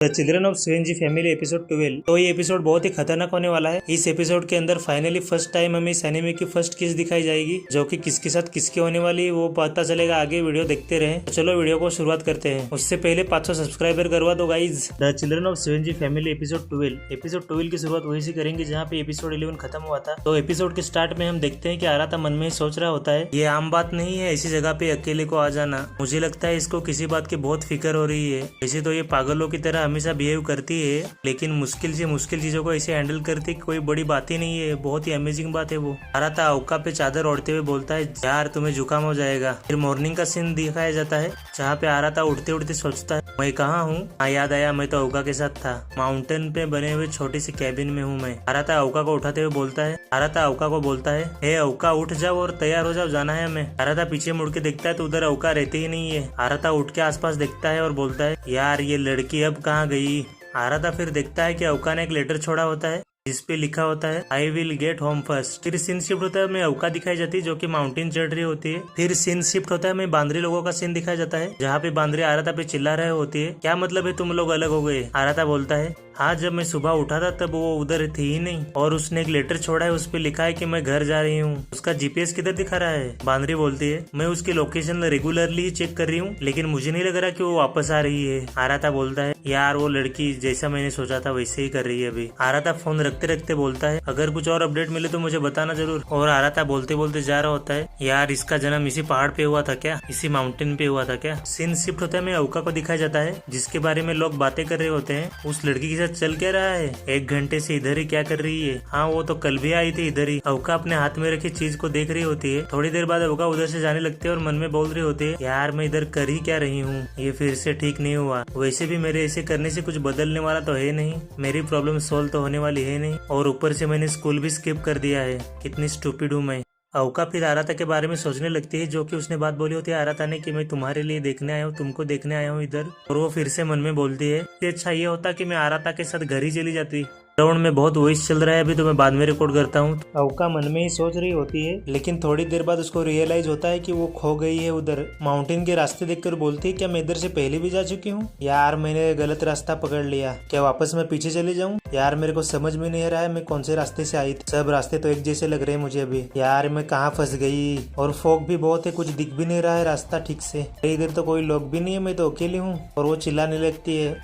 The children of स्वेंजी family episode 12। तो ये एपिसोड बहुत ही खतरनाक होने वाला है। इस एपिसोड के अंदर फाइनली फर्स्ट टाइम हमें इस एनिमे की फर्स्ट किस दिखाई जाएगी, जो कि किसके साथ किसकी होने वाली है वो पता चलेगा। आगे वीडियो देखते रहे। तो चलो वीडियो को शुरुआत करते हैं। उससे पहले 500 सब्सक्राइबर करवा दो गाइज। द चिल्ड्रन ऑफ स्वेंजी फैमिली एपिसोड 12। एपिसोड 12 की शुरुआत वही से करेंगे जहाँ पे एपिसोड 11 खत्म हुआ था। तो एपिसोड के स्टार्ट में हम देखते हैं कि आराता मन में सोच रहा होता है, ये आम बात नहीं है ऐसी जगह पे अकेले को आ जाना। मुझे लगता है इसको किसी बात की बहुत फिक्र हो रही है। वैसे तो ये पागलों की तरह हमेशा बिहेव करती है, लेकिन मुश्किल से मुश्किल चीजों को ऐसे हैंडल करती कोई बड़ी बात ही नहीं है। बहुत ही अमेजिंग बात है वो। आराता अवका पे चादर ओढ़ते हुए बोलता है, यार तुम्हें जुकाम हो जाएगा। फिर मॉर्निंग का सीन दिखाया जाता है जहाँ पे आराता उठते उठते सोचता है, मैं कहाँ हूँ। याद आया, मैं तो अवका के साथ था। माउंटेन पे बने हुए छोटी सी कैबिन में हूँ मैं। आराता अवका को उठाते हुए बोलता है। आराता अवका को बोलता है, हे अवका उठ जाओ और तैयार हो जाओ, जाना है हमें। आराता पीछे मुड़ के देखता है तो उधर अवका रहते ही नहीं है। आराता उठ के आसपास देखता है और बोलता है, यार ये लड़की अब कहाँ गई। आराता फिर देखता है कि अवका ने एक लेटर छोड़ा होता है जिसपे लिखा होता है, I will get home first. फिर सीन शिफ्ट होता है, मैं अवका दिखाई जाती है जो कि माउंटेन चढ़ रही होती है। फिर सीन शिफ्ट होता है, मैं बांद्री लोगों का सीन दिखाया जाता है जहाँ पे बांद्री आराता पे चिल्ला रहे होती है, क्या मतलब है तुम लोग अलग हो गए। आराता बोलता है, हाँ जब मैं सुबह उठा था तब वो उधर थी ही नहीं, और उसने एक लेटर छोड़ा है उस पे लिखा है कि मैं घर जा रही हूँ। उसका जीपीएस किधर दिखा रहा है। बांद्री बोलती है, मैं उसकी लोकेशन रेगुलरली चेक कर रही हूँ, लेकिन मुझे नहीं लग रहा कि वो वापस आ रही है। आराता बोलता है, यार वो लड़की जैसा मैंने सोचा था वैसे ही कर रही है अभी। आराता फोन रखते रखते बोलता है, अगर कुछ और अपडेट मिले तो मुझे बताना जरूर। और आराता बोलते बोलते जा रहा होता है, यार इसका जन्म इसी पहाड़ पे हुआ था क्या, इसी माउंटेन पे हुआ था क्या। सीन शिफ्ट होता है, मैं अवका को दिखाया जाता है जिसके बारे में लोग बातें कर रहे होते हैं। उस लड़की के साथ चल क्या रहा है, 1 घंटे से इधर ही क्या कर रही है। हाँ वो तो कल भी आई थी इधर ही। अवका अपने हाथ में रखी चीज को देख रही होती है। थोड़ी देर बाद अवका उधर से जाने लगती है और मन में बोल रही होती है, यार मैं इधर कर ही क्या रही हूँ, ये फिर से ठीक नहीं हुआ। वैसे भी मेरे ऐसे करने से कुछ बदलने वाला तो है नहीं, मेरी प्रॉब्लम सोल्व तो होने वाली है नहीं, और ऊपर से मैंने स्कूल भी स्किप कर दिया है। कितनी स्टूपिड हूँ मैं। अवका फिर आराता के बारे में सोचने लगती है जो कि उसने बात बोली होती है आराता ने कि मैं तुम्हारे लिए देखने आया हूँ, तुमको देखने आया हूँ इधर। और वो फिर से मन में बोलती है कि अच्छा ये होता कि मैं आराता के साथ घर ही चली जाती। ग्राउंड में बहुत वॉइस चल रहा है अभी, तो मैं बाद में रिकॉर्ड करता हूँ। अवका मन में ही सोच रही होती है, लेकिन थोड़ी देर बाद उसको रियलाइज होता है कि वो खो गई है उधर। माउंटेन के रास्ते देखकर बोलती है, क्या मैं इधर से पहले भी जा चुकी हूँ। यार मैंने गलत रास्ता पकड़ लिया, क्या वापस मैं पीछे चले जाऊँ। यार मेरे को समझ में नहीं आ रहा है मैं कौन से रास्ते से आई थी, सब रास्ते तो एक जैसे लग रहे हैं मुझे अभी। यार मैं कहाँ फंस गई, और फॉग भी बहुत है, कुछ दिख भी नहीं रहा है रास्ता ठीक से। इधर तो कोई लोग भी नहीं है, मैं तो अकेली हूँ। और वो चिल्लाने लगती है,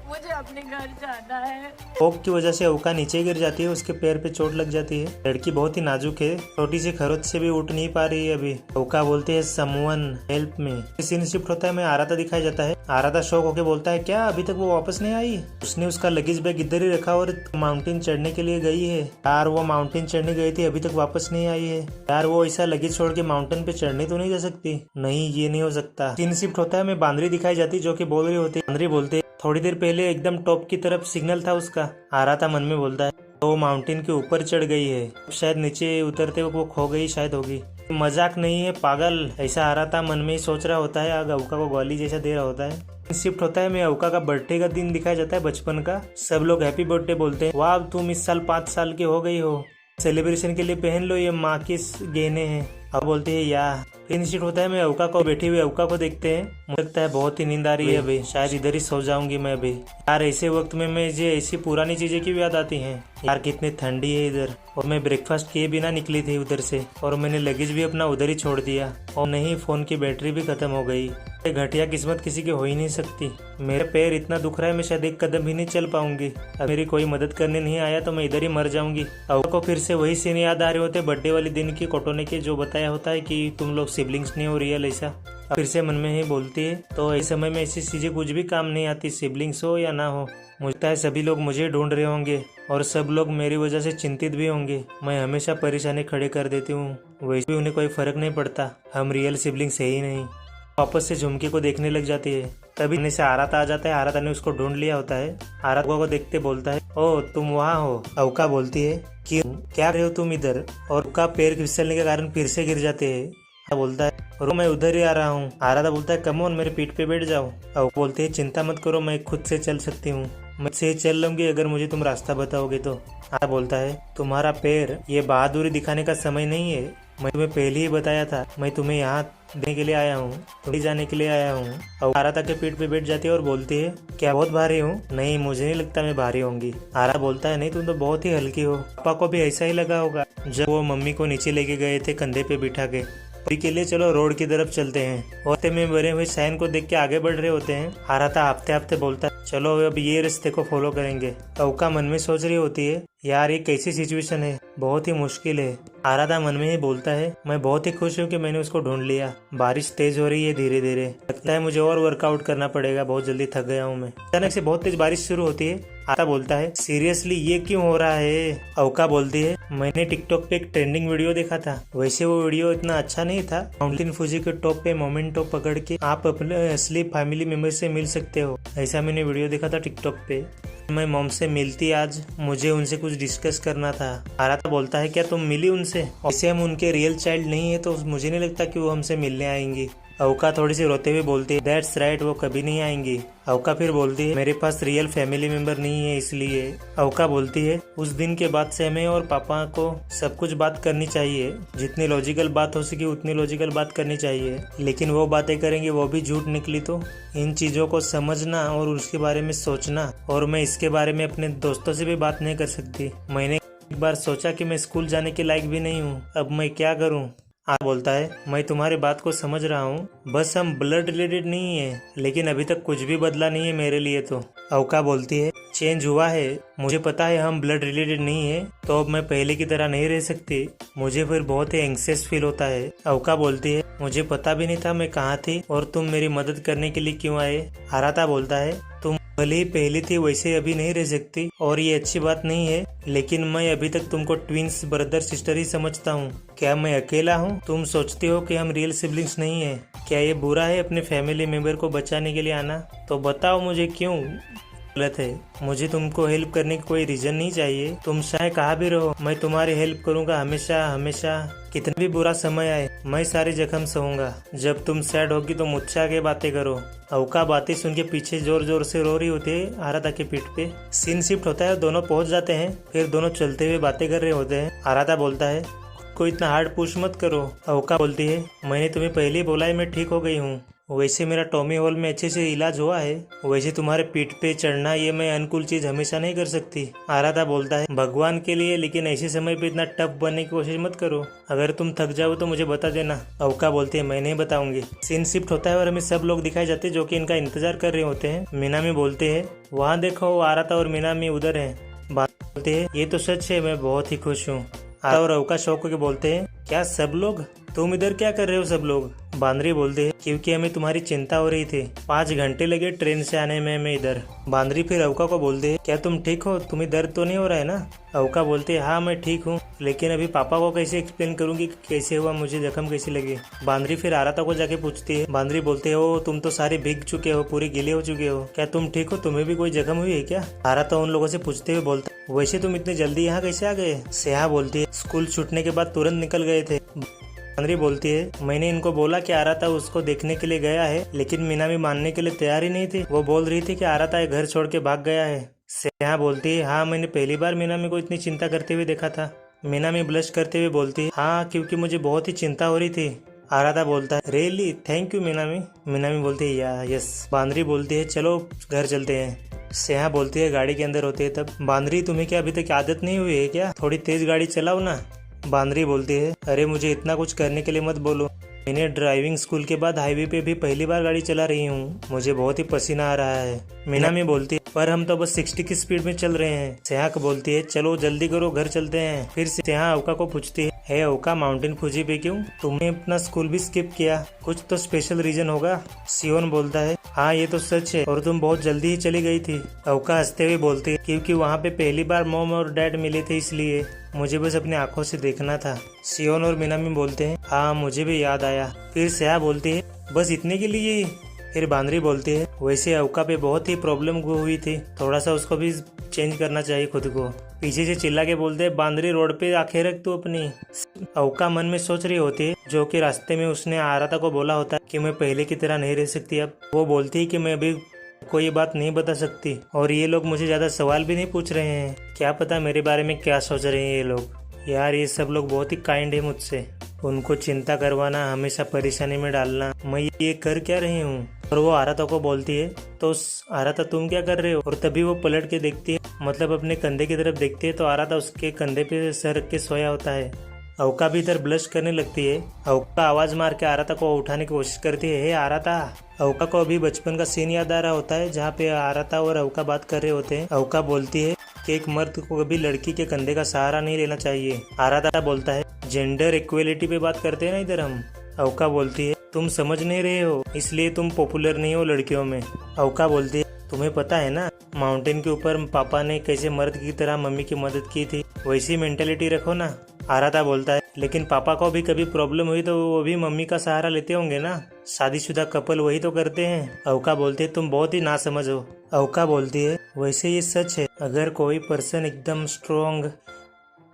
मुझे अपने घर जाना है। फॉग की वजह से अवका नीचे गिर जाती है, उसके पैर पे चोट लग जाती है। लड़की बहुत ही नाजुक है, छोटी सी खरोच से भी उठ नहीं पा रही है अभी। अवका बोलते है, someone help me. Scene shift होता है, मैं आराता दिखाया जाता है। आराता शौक होके बोलता है, क्या अभी तक वो वापस नहीं आई। उसने उसका लगेज बैग इधर ही रखा और माउंटेन चढ़ने के लिए गई है। यार वो माउंटेन चढ़ने गई थी, अभी तक वापस नहीं आई है। यार वो ऐसा लगेज छोड़ के माउंटेन पे चढ़ने तो नहीं जा सकती। नहीं ये नहीं हो सकता। सीन शिफ्ट होता है, मैं बांद्री दिखाई जाती जो की बोल रही होती है। बांद्री बोलते, थोड़ी देर पहले एकदम टॉप की तरफ सिग्नल था उसका। आराता मन में बोलता है, तो वो माउंटेन के ऊपर चढ़ गई है, शायद नीचे उतरते वो खो गई शायद होगी। मजाक नहीं है पागल, ऐसा आराता मन में ही सोच रहा होता है। आग अवका को गाली जैसा दे रहा होता है। शिफ्ट होता है, मैं अवका का बर्थडे का दिन दिखाया जाता है बचपन का। सब लोग हैप्पी बर्थडे बोलते हैं। वाह तुम इस साल 5 साल की हो गई हो, सेलिब्रेशन के लिए पहन लो, ये माँ के गहने हैं। अब बोलते हैं या। फिर शिफ्ट होता है, मैं अवका को बैठी हुई अवका को देखते हैं। मुझे लगता है बहुत ही नींद आ रही है अभी, शायद इधर ही सो जाऊंगी मैं अभी। यार ऐसे वक्त में मुझे ऐसी पुरानी चीजें क्यों याद आती हैं। यार कितनी ठंडी है इधर, और मैं ब्रेकफास्ट किए बिना निकली थी उधर से, और मैंने लगेज भी अपना उधर ही छोड़ दिया। और नहीं, फोन की बैटरी भी खत्म हो गई। घटिया किस्मत किसी की हो ही नहीं सकती। मेरा पैर इतना दुख रहा है, मैं शायद 1 कदम भी नहीं चल पाऊंगी। अब मेरी कोई मदद करने नहीं आया तो मैं इधर ही मर जाऊंगी। अवका को फिर से वही सीन याद आ रहे होते बर्थडे वाले दिन की कोटोने के, जो बताया होता है कि तुम लोग सिबलिंग्स नहीं हो रियल ऐसा। फिर से मन में ही बोलती है, तो इस समय में ऐसी चीजें कुछ भी काम नहीं आती, सिबलिंग्स हो या ना हो। मुझे लगता है सभी लोग मुझे ढूंढ रहे होंगे और सब लोग मेरी वजह से चिंतित भी होंगे। मैं हमेशा परेशानी खड़े कर देती हूँ, वैसे भी उन्हें कोई फर्क नहीं पड़ता, हम रियल सिबलिंग्स है ही नहीं। वापस से झुमके को देखने लग जाती है। तभी से आराता आ जाता है। आराता ने उसको ढूंढ लिया होता है। आराता को देखते बोलता है, ओ तुम वहाँ हो। अवका बोलती है कि क्या रहे हो तुम इधर, और अवका पैर फिसलने के कारण फिर से गिर जाते हैं। बोलता है, और मैं उधर ही आ रहा हूँ। आराता बोलता है, कम ऑन मेरे पीठ पे बैठ जाओ। अवका बोलती है, चिंता मत करो, मैं खुद से चल सकती हूँ, मैं से चल लूंगी अगर मुझे तुम रास्ता बताओगे तो। आराता बोलता है, तुम्हारा पैर ये बहादुरी दिखाने का समय नहीं है, मैं तुम्हें पहले ही बताया था, मैं तुम्हें यहाँ देने के लिए आया हूँ, थोड़ी जाने के लिए आया हूँ। और आराता के पीठ पे बैठ जाती है और बोलती है, क्या बहुत भारी हूँ? नहीं, मुझे नहीं लगता मैं भारी होंगी। आरा बोलता है, नहीं, तुम तो बहुत ही हल्की हो। पापा को भी ऐसा ही लगा होगा जब वो मम्मी को नीचे लेके गए थे कंधे पे बिठा के। अभी के लिए चलो रोड की तरफ चलते हैं। औरते में बने हुए साइन को देख के आगे बढ़ रहे होते हैं। आराता हाफते हाफते बोलता है, चलो अब ये रास्ते को फॉलो करेंगे। अवका मन में सोच रही होती है, यार ये कैसी सिचुएशन है, बहुत ही मुश्किल है। आराधा मन में ही बोलता है, मैं बहुत ही खुश हूँ कि मैंने उसको ढूंढ लिया। बारिश तेज हो रही है धीरे धीरे, लगता है मुझे और वर्कआउट करना पड़ेगा, बहुत जल्दी थक गया हूँ मैं। अचानक से बहुत तेज बारिश शुरू होती है। आरा बोलता है, सीरियसली ये क्यों हो रहा है? अवका बोलती है, मैंने टिकटॉक पे एक ट्रेंडिंग वीडियो देखा था। वैसे वो वीडियो इतना अच्छा नहीं था। माउंटेन फूजी के टॉप पे मोमेंटो पकड़ के आप अपने असली फैमिली मेंबर से मिल सकते हो, ऐसा मैंने वीडियो देखा था टिकटॉक पे। मैं मॉम से मिलती आज, मुझे उनसे कुछ डिस्कस करना था। आराता बोलता है, क्या तुम मिली उनसे? वैसे हम उनके रियल चाइल्ड नहीं है तो मुझे नहीं लगता कि वो हमसे मिलने आएंगी। अवका थोड़ी सी रोते हुए बोलती है, दैट्स राइट, वो कभी नहीं आएंगी। अवका फिर बोलती है, मेरे पास रियल फैमिली मेंबर नहीं है इसलिए। अवका बोलती है, उस दिन के बाद से हमें और पापा को सब कुछ बात करनी चाहिए, जितनी लॉजिकल बात हो सके उतनी लॉजिकल बात करनी चाहिए। लेकिन वो बातें करेंगे वो भी झूठ निकली तो? इन चीजों को समझना और उसके बारे में सोचना, और मैं इसके बारे में अपने दोस्तों से भी बात नहीं कर सकती। मैंने एक बार सोचा कि मैं स्कूल जाने के लायक भी नहीं हूँ, अब मैं क्या करूँ? बोलता है, मैं तुम्हारी बात को समझ रहा हूँ, बस हम ब्लड रिलेटेड नहीं है, लेकिन अभी तक कुछ भी बदला नहीं है मेरे लिए तो। अवका बोलती है, चेंज हुआ है, मुझे पता है हम ब्लड रिलेटेड नहीं है, तो अब मैं पहले की तरह नहीं रह सकती। मुझे फिर बहुत ही एंग्जियस फील होता है। अवका बोलती है, मुझे पता भी नहीं था मैं कहाँ थी और तुम मेरी मदद करने के लिए क्यों आए। आराता बोलता है, तुम भले ही पहले थी वैसे अभी नहीं रह सकती और ये अच्छी बात नहीं है, लेकिन मैं अभी तक तुमको ट्विंस ब्रदर सिस्टर ही समझता हूँ। क्या मैं अकेला हूँ? तुम सोचती हो कि हम रियल सिबलिंग्स नहीं है? क्या ये बुरा है अपने फैमिली मेंबर को बचाने के लिए आना? तो बताओ मुझे क्यों गलत है। मुझे तुमको हेल्प करने की कोई रीजन नहीं चाहिए, तुम चाहे कहाँ भी रहो, मैं तुम्हारी हेल्प करूंगा हमेशा हमेशा। कितना भी बुरा समय आए मैं सारे जख्म सहूंगा। जब तुम सैड होगी तो मुझसे आगे बातें करो। अवका बातें सुन के पीछे जोर जोर से रो रही होती है आराधा के पीठ पे। सीन शिफ्ट होता है, दोनों पहुंच जाते हैं, फिर दोनों चलते हुए बातें कर रहे होते हैं। आराधा बोलता है, कोई इतना हार्ड पुश मत करो। अवका बोलती है, मैंने तुम्हें पहले ही बोला है मैं ठीक हो गई हूँ। वैसे मेरा टॉमी हॉल में अच्छे से इलाज हुआ है, वैसे तुम्हारे पीठ पे चढ़ना ये मैं अनुकूल चीज हमेशा नहीं कर सकती। आराधा बोलता है, भगवान के लिए, लेकिन ऐसे समय पे इतना टफ बनने की कोशिश मत करो। अगर तुम थक जाओ तो मुझे बता देना। अवका बोलती है, मैं नहीं बताऊंगी। सीन शिफ्ट होता है और हमें सब लोग दिखाई जाते हैं जो कि इनका इंतजार कर रहे होते हैं। मीनामी बोलते है, वहाँ देखो आराधा और मीनामी उधर है। बोलते है, ये तो सच है, मैं बहुत ही खुश हूँ। और अवका शौक के बोलते हैं, क्या सब लोग? तुम इधर क्या कर रहे हो सब लोग? बांदरी बोलते हैं, क्योंकि हमें तुम्हारी चिंता हो रही थी, 5 घंटे लगे ट्रेन से आने में हमें इधर। बांदरी फिर अवका को बोलते हैं, क्या तुम ठीक हो? तुम्हें दर्द तो नहीं हो रहा है ना? अवका बोलते हैं, हाँ मैं ठीक हूँ, लेकिन अभी पापा को कैसे एक्सप्लेन करूंगी कि कैसे हुआ, मुझे जख्म कैसे लगे। बांदरी फिर आराता को जाके पूछती है। बांदरी बोलते हो, तुम तो सारे भीग चुके हो, पूरे गीले हो चुके हो, क्या तुम ठीक हो? तुम्हें भी कोई जख्म हुई है क्या? आराता उन लोगों से पूछते हुए बोलता, वैसे तुम इतने जल्दी यहाँ कैसे आ गए? सेहा बोलती है, स्कूल छूटने के बाद तुरंत निकल गए थे। बांदरी बोलती है, मैंने इनको बोला कि आराता उसको देखने के लिए गया है, लेकिन मीनामी मानने के लिए तैयार ही नहीं थी। वो बोल रही थी कि आराता घर छोड़ के भाग गया है। सेहा बोलती है, हाँ मैंने पहली बार मीनामी को इतनी चिंता करते हुए देखा था। मीनामी ब्लश करते हुए बोलती है, हाँ क्योंकि मुझे बहुत ही चिंता हो रही थी। आराधा बोलता है, रियली थैंक यू मीनामी। मीनामी बोलती है, या यस। बांदरी बोलती है, चलो घर चलते हैं। सेहा बोलती है, गाड़ी के अंदर होते है तब। बांदरी, तुम्हें क्या अभी तक आदत नहीं हुई है क्या? थोड़ी तेज गाड़ी चलाओ ना। बांदरी बोलती है, अरे मुझे इतना कुछ करने के लिए मत बोलो, मैंने ड्राइविंग स्कूल के बाद हाईवे पे भी पहली बार गाड़ी चला रही हूँ, मुझे बहुत ही पसीना आ रहा है। मीनामी बोलती है, पर हम तो बस 60 की स्पीड में चल रहे हैं। सेहा बोलती है, चलो जल्दी करो घर चलते हैं। फिर सेहा अवका को पूछती है, अवका माउंटेन फूजी पे क्यों? तुमने अपना स्कूल भी स्किप किया, कुछ तो स्पेशल रीजन होगा। सियोन बोलता है, हाँ ये तो सच है, और तुम बहुत जल्दी ही चली गई थी। अवका हंसते हुए बोलती है, क्योंकि वहाँ पे पहली बार मॉम और डैड मिले थे, इसलिए मुझे बस अपनी आंखों से देखना था। सियोन और मीनामी बोलते हैं, हाँ मुझे भी याद आया। फिर सेहा बोलती है, बस इतने के लिए ही? फिर बांदरी बोलती है, वैसे अवका पे बहुत ही प्रॉब्लम हुई थी, थोड़ा सा उसको भी चेंज करना चाहिए खुद को। पीछे से चिल्ला के बोलते हैं, बांदरी रोड पे आंखें रख तू अपनी। अवका मन में सोच रही होती है, जो कि रास्ते में उसने आराता को बोला होता है कि मैं पहले की तरह नहीं रह सकती अब। वो बोलती है कि मैं अभी कोई बात नहीं बता सकती, और ये लोग मुझे ज्यादा सवाल भी नहीं पूछ रहे हैं, क्या पता मेरे बारे में क्या सोच रहे हैं ये लोग। यार ये सब लोग बहुत ही काइंड है मुझसे। उनको चिंता करवाना, हमेशा परेशानी में डालना, मैं ये कर क्या रही हूँ। और वो आराता को बोलती है, तो आराता तुम क्या कर रहे हो। और तभी वो पलट के देखती है, मतलब अपने कंधे की तरफ देखती है, तो आराता उसके कंधे पे सर रख के सोया होता है। अवका भी इधर ब्लश करने लगती है। अवका आवाज मार के आराता को उठाने की कोशिश करती है, हे आराता। अवका को अभी बचपन का सीन याद आ रहा होता है जहाँ पे आराता और अवका बात कर रहे होते हैं। अवका बोलती है कि एक मर्द को कभी लड़की के कंधे का सहारा नहीं लेना चाहिए। आराता बोलता है, जेंडर इक्वेलिटी पे बात करते हैं ना इधर हम। अवका बोलती है, तुम समझ नहीं रहे हो, इसलिए तुम पॉपुलर नहीं हो लड़कियों में। अवका बोलती है, तुम्हें पता है ना माउंटेन के ऊपर पापा ने कैसे मर्द की तरह मम्मी की मदद की थी, वैसी मेंटेलिटी रखो ना। आराता बोलता है, लेकिन पापा को भी कभी प्रॉब्लम हुई तो वो भी मम्मी का सहारा लेते होंगे ना, शादीशुदा कपल वही तो करते हैं। अवका बोलती है, तुम बहुत ही नासमझ हो। अवका बोलती है, वैसे ये सच है, अगर कोई पर्सन एकदम स्ट्रॉन्ग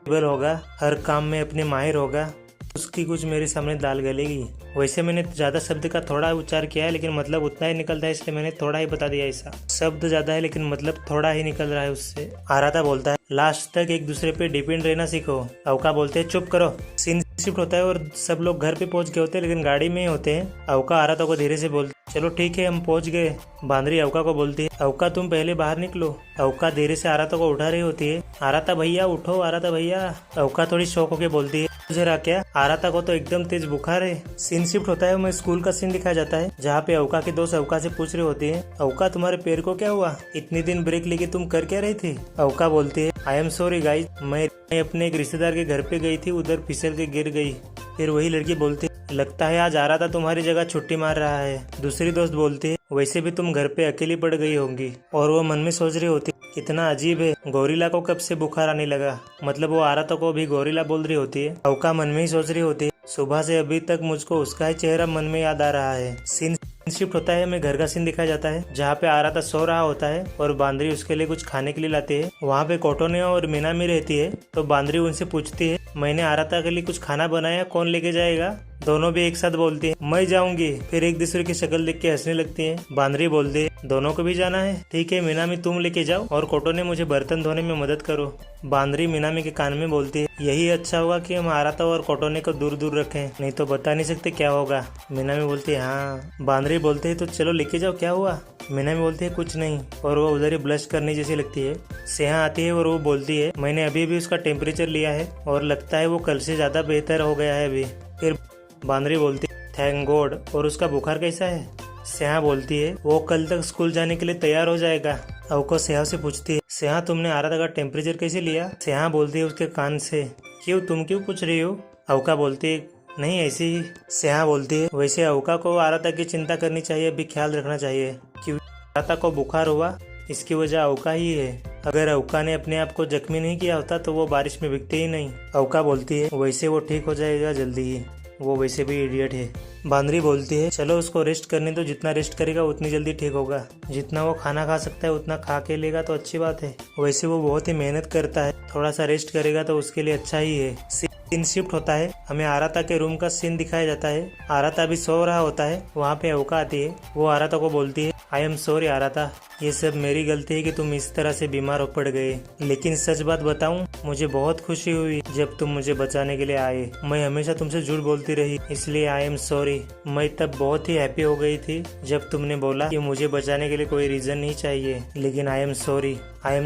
होगा, हर काम में अपने माहिर होगा, उसकी कुछ मेरे सामने दाल गलेगी। वैसे मैंने ज्यादा शब्द का थोड़ा उच्चार किया है, लेकिन मतलब उतना ही निकलता है, इसलिए मैंने थोड़ा ही बता दिया। ऐसा शब्द ज्यादा है लेकिन मतलब थोड़ा ही निकल रहा है उससे। आराता बोलता है, लास्ट तक एक दूसरे पे डिपेंड रहना सीखो। अवका बोलते हैं, चुप करो। सीन शिफ्ट होता है और सब लोग घर पे पहुंच गए होते हैं, लेकिन गाड़ी में ही होते हैं। अवका आराता को धीरे से बोलती, चलो ठीक है हम पहुंच गए। बांदरी अवका को बोलती है, अवका तुम पहले बाहर निकलो। अवका धीरे से आराता को उठा रही होती है। आराता भैया उठो, आराता भैया। अवका थोड़ी शौक होके बोलती है, जरा क्या। आराता को तो एकदम तेज बुखार है। सीन शिफ्ट होता है, मैं स्कूल का सीन दिखाया जाता है जहाँ पे अवका के दोस्त अवका से पूछ रहे होते हैं, अवका तुम्हारे पैर को क्या हुआ, इतनी दिन ब्रेक लेके तुम कर क्या रही थी। अवका बोलती है, आई एम सॉरी गाइज, मैं अपने एक रिश्तेदार के घर पे गई थी, उधर फिसल के गिर गई। फिर वही लड़की बोलती, लगता है आज आराता तुम्हारी जगह छुट्टी मार रहा है। दूसरी दोस्त बोलती है, वैसे भी तुम घर पे अकेली पड़ गई होंगी। और वो मन में सोच रही होती, कितना अजीब है, गोरिल्ला को कब से बुखार आने लगा। मतलब वो आराता को भी गोरिल्ला बोल रही होती है। अवका मन में ही सोच रही होती है, सुबह से अभी तक मुझको उसका ही चेहरा मन में याद आ रहा है। सीन शिफ्ट होता है, हमें घर का सीन दिखाया जाता है जहाँ पे आराता सो रहा होता है और बांदरी उसके लिए कुछ खाने के लिए लाती है। वहाँ पे कोटोने और मीनामी रहती है, तो बांदरी उनसे पूछती है, मैंने आराता के लिए कुछ खाना बनाया, कौन लेके जाएगा। दोनों भी एक साथ बोलती है, मैं जाऊंगी। फिर एक दूसरे की शक्ल देख के हंसने लगती है। बांदरी बोलती है, दोनों को भी जाना है, ठीक है मीनामी तुम लेके जाओ और कोटोने मुझे बर्तन धोने में मदद करो। बांदरी मीनामी के कान में बोलती है, यही अच्छा होगा कि हम आराता और कोटोने को दूर दूर रखें, नहीं तो बता नहीं सकते क्या होगा। मीनामी बोलती है, हाँ। बांदरी बोलते है, तो चलो लेके जाओ, क्या हुआ। मीनामी बोलती है, कुछ नहीं। और वो उधर ही ब्लश करने जैसी लगती है। सेहा आती है और वो बोलती है, मैंने अभी भी उसका टेम्परेचर लिया है और लगता है वो कल से ज्यादा बेहतर हो गया है अभी। फिर बांदरी बोलती है, थैंक गॉड। और उसका बुखार कैसा है। सेहा बोलती है, वो कल तक स्कूल जाने के लिए तैयार हो जाएगा। अवका सेहा से पूछती है, सेहा तुमने आराता का टेम्परेचर कैसे लिया। सेहा बोलती है उसके कान से। क्यों, तुम क्यों पूछ रही हो। अवका बोलती है, नहीं ऐसे ही। सेहा बोलती है, वैसे अवका को आराता की चिंता करनी चाहिए, अभी ख्याल रखना चाहिए, क्यों आराता को बुखार हुआ इसकी वजह अवका ही है। अगर अवका ने अपने आप को जख्मी नहीं किया होता तो वो बारिश में भीगते ही नहीं। अवका बोलती है, वैसे वो ठीक हो जाएगा जल्दी ही, वो वैसे भी इडियट है। बांदरी बोलती है, चलो उसको रेस्ट करने दो, जितना रेस्ट करेगा उतनी जल्दी ठीक होगा। जितना वो खाना खा सकता है उतना खा के लेगा तो अच्छी बात है। वैसे वो बहुत ही मेहनत करता है, थोड़ा सा रेस्ट करेगा तो उसके लिए अच्छा ही है। सीन शिफ्ट होता है, हमें आराता के रूम का सीन दिखाया जाता है। आराता भी सो रहा होता है, वहाँ पे अवका आती है। वो आराता को बोलती है, आई एम सॉरी आराता, ये सब मेरी गलती है कि तुम इस तरह से बीमार हो पड़ गए, लेकिन सच बात बताऊं, मुझे बहुत खुशी हुई जब तुम मुझे बचाने के लिए आए। मैं हमेशा तुमसे झूठ बोलती रही, इसलिए आई एम सॉरी। मैं तब बहुत ही हैप्पी हो गई थी जब तुमने बोला कि मुझे बचाने के लिए कोई रीजन नहीं चाहिए, लेकिन आई एम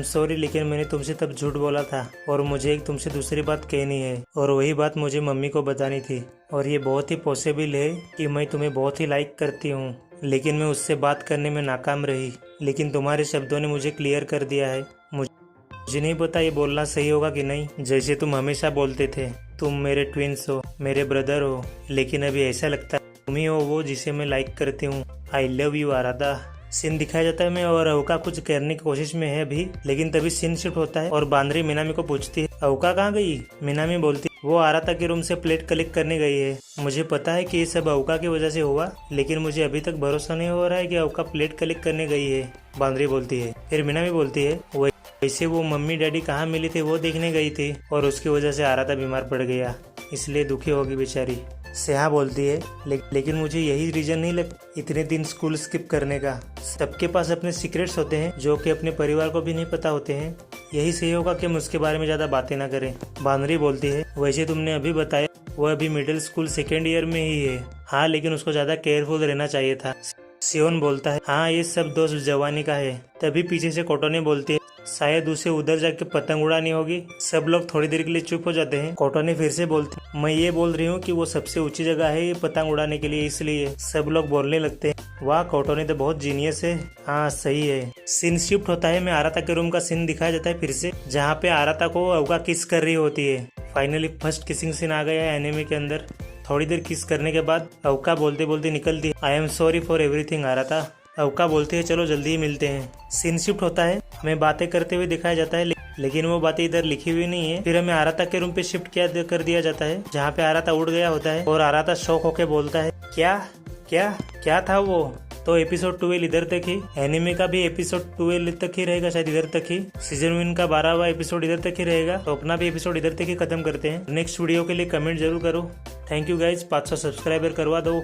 सॉरी, लेकिन मैंने तुमसे तब झूठ बोला था और मुझे एक तुमसे दूसरी बात कहनी है, और वही बात मुझे मम्मी को बतानी थी। और ये बहुत ही पॉसिबल है कि मैं तुम्हें बहुत ही लाइक करती हूँ, लेकिन मैं उससे बात करने में नाकाम रही। लेकिन तुम्हारे शब्दों ने मुझे क्लियर कर दिया है। मुझे नहीं पता ये बोलना सही होगा कि नहीं, जैसे तुम हमेशा बोलते थे, तुम मेरे ट्विंस हो, मेरे ब्रदर हो, लेकिन अभी ऐसा लगता है तुम ही हो वो जिसे मैं लाइक करती हूँ। I love you Aradha. Scene दिखाया जाता है मैं और अवका कुछ करने की कोशिश में है अभी, लेकिन तभी सीन शिफ्ट होता है और बांदरी मीनामी को पूछती है, अवका कहाँ गई। मीनामी बोलती, वो आराता के रूम से प्लेट कलेक्ट करने गई है। मुझे पता है कि ये सब अवका की वजह से हुआ, लेकिन मुझे अभी तक भरोसा नहीं हो रहा है कि अवका प्लेट कलेक्ट करने गई है। बांदरी बोलती है। फिर मीनामी बोलती है, वैसे वो मम्मी डैडी कहाँ मिली थी वो देखने गई थी और उसकी वजह से आराता बीमार पड़ गया, इसलिए दुखी होगी बेचारी। सेहा बोलती है, लेकिन मुझे यही रीजन नहीं लग इतने दिन स्कूल स्किप करने का। सबके पास अपने सीक्रेट्स होते हैं जो कि अपने परिवार को भी नहीं पता होते हैं। यही सही होगा कि हम उसके बारे में ज्यादा बातें ना करें। बांदरी बोलती है, वैसे तुमने अभी बताया वह अभी मिडिल स्कूल सेकेंड ईयर में ही है। हाँ, लेकिन उसको ज्यादा केयरफुल रहना चाहिए था। सियोन बोलता है, हाँ ये सब दोस्त जवानी का है। तभी पीछे से कोटोने बोलती है, शायद उसे उधर जाके पतंग उड़ानी होगी। सब लोग थोड़ी देर के लिए चुप हो जाते हैं। कोटोने फिर से बोलती है, मैं ये बोल रही हूँ कि वो सबसे ऊंची जगह है ये पतंग उड़ाने के लिए, इसलिए। सब लोग बोलने लगते हैं, वाह कोटोने तो बहुत जीनियस है। हाँ सही है। सीन शिफ्ट होता है, मैं आराता के रूम का सीन दिखाया जाता है फिर से, जहाँ पे आराता को अवका किस कर रही होती है। फाइनली फर्स्ट किसिंग सीन आ गया है एनिमे के अंदर। थोड़ी देर किस करने के बाद अवका बोलते बोलते निकलती है, I am sorry for everything आराता। अवका बोलते है, चलो जल्दी ही मिलते हैं। सीन शिफ्ट होता है, हमें बातें करते हुए दिखाया जाता है, लेकिन वो बातें इधर लिखी हुई नहीं है। फिर हमें आराता के रूम पे शिफ्ट कर दिया जाता है, जहाँ पे आराता उड़ गया होता है और आराता शॉक होके बोलता है, क्या क्या क्या था वो। तो एपिसोड 12 इधर तक ही। एनिमे का भी एपिसोड 12 तक ही रहेगा, शायद इधर तक ही। सीजन 1 का 12वां एपिसोड इधर तक ही रहेगा। तो अपना भी एपिसोड इधर तक ही खत्म करते हैं। नेक्स्ट वीडियो के लिए कमेंट जरूर करो। थैंक यू गाइज, 500 सब्सक्राइबर करवा दो।